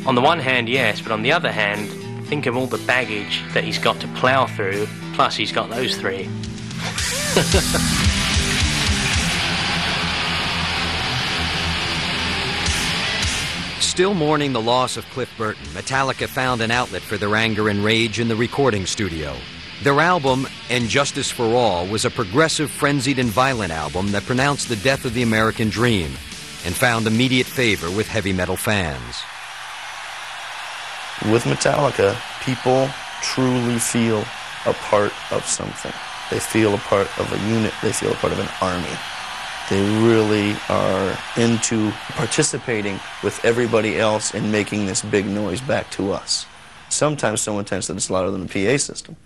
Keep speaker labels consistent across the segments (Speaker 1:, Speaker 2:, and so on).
Speaker 1: On the one hand, yes, but on the other hand, think of all the baggage that he's got to plough through, plus he's got those three.
Speaker 2: Still mourning the loss of Cliff Burton, Metallica found an outlet for their anger and rage in the recording studio. Their album, And Justice for All, was a progressive, frenzied, and violent album that pronounced the death of the American dream and found immediate favor with heavy metal fans.
Speaker 3: With Metallica, people truly feel a part of something. They feel a part of a unit. They feel a part of an army. They really are into participating with everybody else in making this big noise back to us. Sometimes so intense that it's louder than the PA system.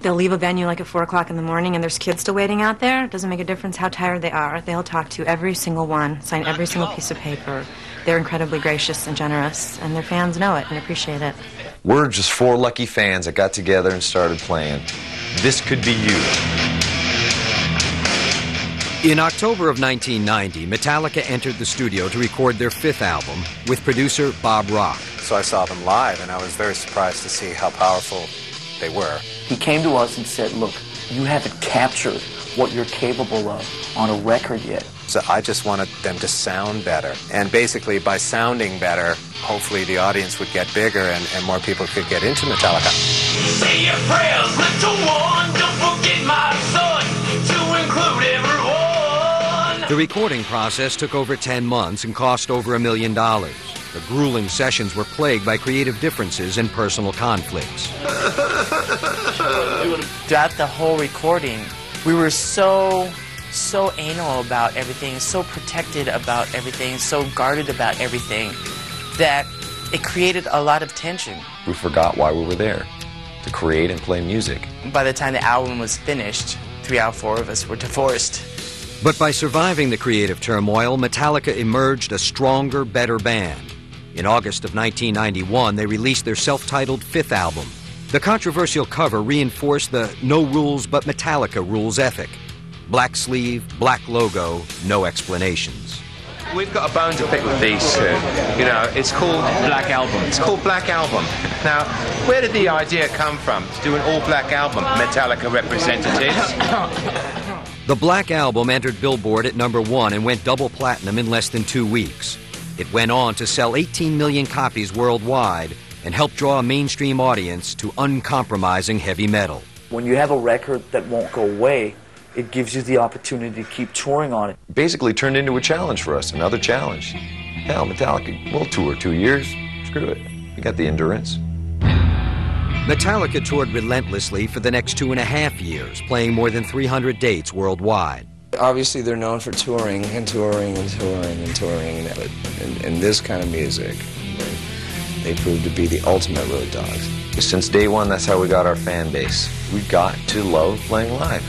Speaker 4: They'll leave a venue like at 4 o'clock in the morning and there's kids still waiting out there. It doesn't make a difference how tired they are. They'll talk to every single one, sign every single piece of paper. They're incredibly gracious and generous, and their fans know it and appreciate it.
Speaker 5: We're just 4 lucky fans that got together and started playing. This could be you.
Speaker 2: In October of 1990, Metallica entered the studio to record their 5th album with producer Bob Rock.
Speaker 6: So I saw them live, and I was very surprised to see how powerful they were.
Speaker 7: He came to us and said, look, you haven't captured what you're capable of on a record yet.
Speaker 6: So I just wanted them to sound better. And basically, by sounding better, hopefully the audience would get bigger and more people could get into Metallica.
Speaker 8: Say your prayers, little one, don't forget my son, to include everyone.
Speaker 2: The recording process took over 10 months and cost over $1 million. The grueling sessions were plagued by creative differences and personal conflicts.
Speaker 9: Throughout the whole recording, we were so anal about everything, so protected about everything, so guarded about everything, that it created a lot of tension.
Speaker 5: We forgot why we were there, to create and play music.
Speaker 9: By the time the album was finished, 3 out of 4 of us were divorced.
Speaker 2: But by surviving the creative turmoil, Metallica emerged a stronger, better band. In August of 1991, they released their self-titled 5th album. The controversial cover reinforced the no rules but Metallica rules ethic. Black sleeve, black logo, no explanations.
Speaker 10: We've got a bone to pick with these two. You know, it's called Black Album. It's called Black Album. Now, where did the idea come from to do an all-black album, Metallica representatives?
Speaker 2: The Black Album entered Billboard at #1 and went double platinum in less than 2 weeks. It went on to sell 18 million copies worldwide and helped draw a mainstream audience to uncompromising heavy metal.
Speaker 7: When you have a record that won't go away, it gives you the opportunity to keep touring on it.
Speaker 5: Basically turned into a challenge for us, another challenge. Hell, Metallica, we'll tour 2 years. Screw it. We got the endurance.
Speaker 2: Metallica toured relentlessly for the next 2.5 years, playing more than 300 dates worldwide.
Speaker 11: Obviously, they're known for touring and touring and touring and touring, but in this kind of music, they proved to be the ultimate road dogs.
Speaker 5: Since day one, that's how we got our fan base. We got to love playing live,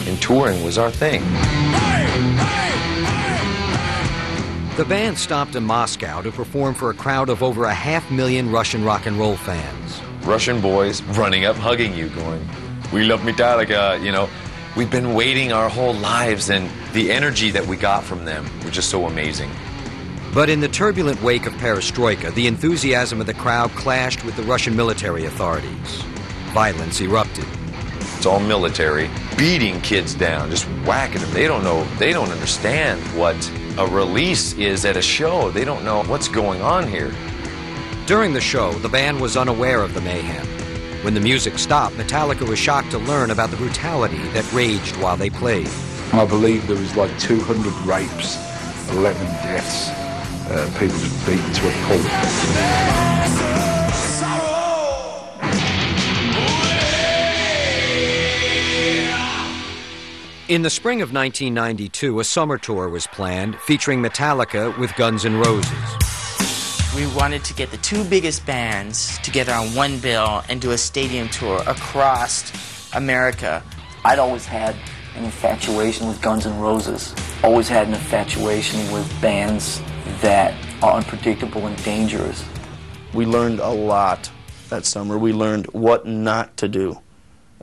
Speaker 5: and touring was our thing.
Speaker 2: The band stopped in Moscow to perform for a crowd of over 500,000 Russian rock and roll fans.
Speaker 5: Russian boys running up, hugging you, going, "We love Metallica," you know. We've been waiting our whole lives, and the energy that we got from them was just so amazing.
Speaker 2: But in the turbulent wake of perestroika, the enthusiasm of the crowd clashed with the Russian military authorities. Violence erupted.
Speaker 5: It's all military, beating kids down, just whacking them. They don't know, they don't understand what a release is at a show. They don't know what's going on here.
Speaker 2: During the show, the band was unaware of the mayhem. When the music stopped, Metallica was shocked to learn about the brutality that raged while they played.
Speaker 12: I believe there was like 200 rapes, 11 deaths, people just beaten to a pulp.
Speaker 2: In the spring of 1992, a summer tour was planned featuring Metallica with Guns N' Roses.
Speaker 9: We wanted to get the 2 biggest bands together on one bill and do a stadium tour across America.
Speaker 7: I'd always had an infatuation with Guns N' Roses. Always had an infatuation with bands that are unpredictable and dangerous.
Speaker 3: We learned a lot that summer. We learned what not to do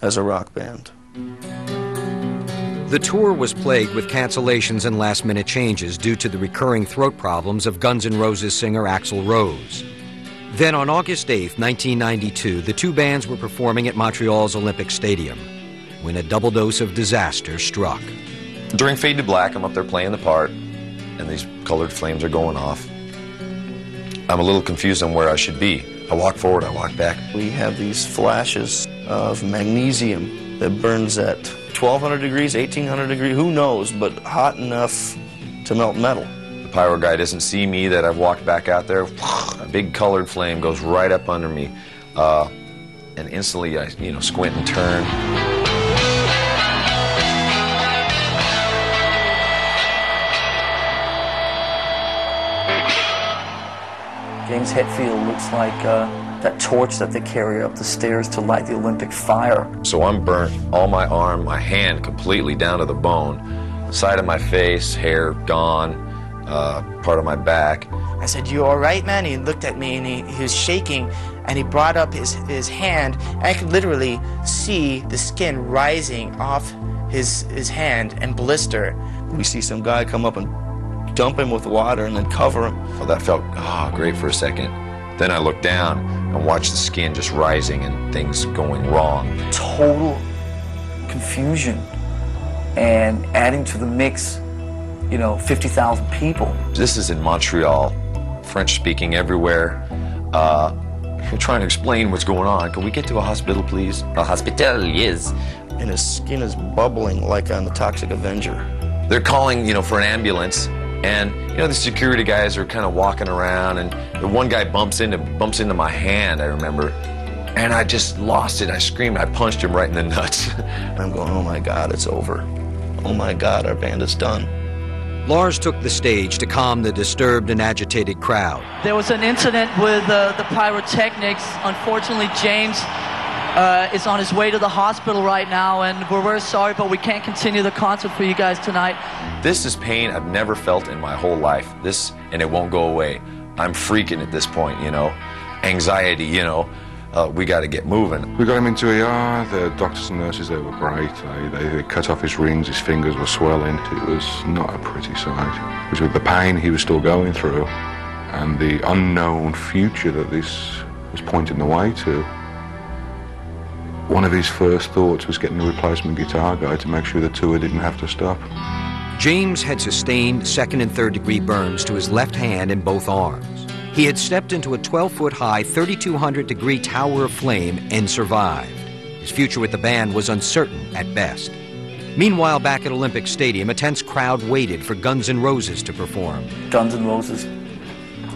Speaker 3: as a rock band.
Speaker 2: The tour was plagued with cancellations and last-minute changes due to the recurring throat problems of Guns N' Roses singer Axl Rose. Then on August 8th, 1992, the two bands were performing at Montreal's Olympic Stadium when a double dose of disaster struck.
Speaker 5: During Fade to Black, I'm up there playing the part, and these colored flames are going off. I'm a little confused on where I should be. I walk forward, I walk back.
Speaker 3: We have these flashes of magnesium that burns at 1,200 degrees, 1,800 degrees, who knows, but hot enough to melt metal.
Speaker 5: The pyro guy doesn't see me that I've walked back out there. A big colored flame goes right up under me. And instantly I, squint and turn.
Speaker 7: James Hetfield looks like that torch that they carry up the stairs to light the Olympic fire.
Speaker 5: So I'm burnt, all my arm, my hand completely down to the bone. Side of my face, hair gone, part of my back.
Speaker 9: I said, "You all right, man?" He looked at me and he was shaking, and he brought up his hand, and I could literally see the skin rising off his hand and blister.
Speaker 3: We see some guy come up and dump him with water and then cover him.
Speaker 5: Well, that felt great for a second. Then I looked down and watched the skin just rising and things going wrong.
Speaker 7: Total confusion, and adding to the mix, 50,000 people.
Speaker 5: This is in Montreal, French speaking everywhere. We're trying to explain what's going on. Can we get to a hospital, please? A hospital, yes.
Speaker 3: And his skin is bubbling like on the Toxic Avenger.
Speaker 5: They're calling, for an ambulance. And, the security guys are kind of walking around, and the one guy bumps into my hand, I remember. And I just lost it. I screamed. I punched him right in the nuts.
Speaker 3: I'm going, oh my God, it's over. Oh my God, our band is done.
Speaker 2: Lars took the stage to calm the disturbed and agitated crowd.
Speaker 13: There was an incident with the pyrotechnics. Unfortunately, James is on his way to the hospital right now, and we're very sorry, but we can't continue the concert for you guys tonight.
Speaker 5: This is pain I've never felt in my whole life. And it won't go away. I'm freaking at this point, Anxiety, we got to get moving.
Speaker 12: We got him into ER. The doctors and nurses there were great. They cut off his rings, his fingers were swelling. It was not a pretty sight. It was with the pain he was still going through and the unknown future that this was pointing the way to. One of his first thoughts was getting a replacement guitar guy to make sure the tour didn't have to stop.
Speaker 2: James had sustained second and third degree burns to his left hand and both arms. He had stepped into a 12-foot-high, 3,200-degree tower of flame and survived. His future with the band was uncertain at best. Meanwhile, back at Olympic Stadium, a tense crowd waited for Guns N' Roses to perform.
Speaker 7: Guns N' Roses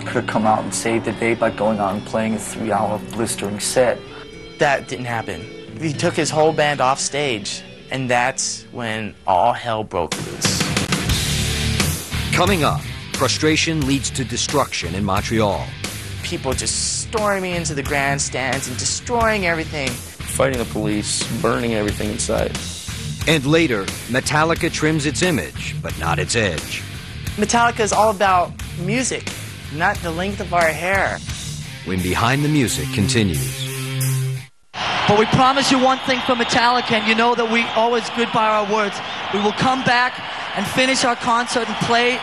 Speaker 7: could have come out and saved the day by going out and playing a 3-hour blistering set.
Speaker 9: That didn't happen. He took his whole band off stage, and that's when all hell broke loose.
Speaker 2: Coming up, frustration leads to destruction in Montreal.
Speaker 9: People just storming into the grandstands and destroying everything.
Speaker 3: Fighting the police, burning everything inside.
Speaker 2: And later, Metallica trims its image, but not its edge.
Speaker 9: Metallica is all about music, not the length of our hair.
Speaker 2: When Behind the Music continues.
Speaker 13: But we promise you one thing from Metallica, and you know that we always good by our words. We will come back and finish our concert and play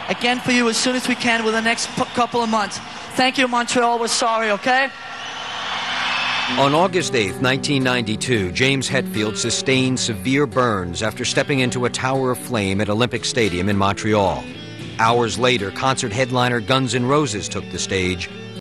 Speaker 13: again for you as soon as we can within the next couple of months. Thank you, Montreal. We're sorry, okay?
Speaker 2: On August 8th, 1992, James Hetfield sustained severe burns after stepping into a tower of flame at Olympic Stadium in Montreal. Hours later, concert headliner Guns N' Roses took the stage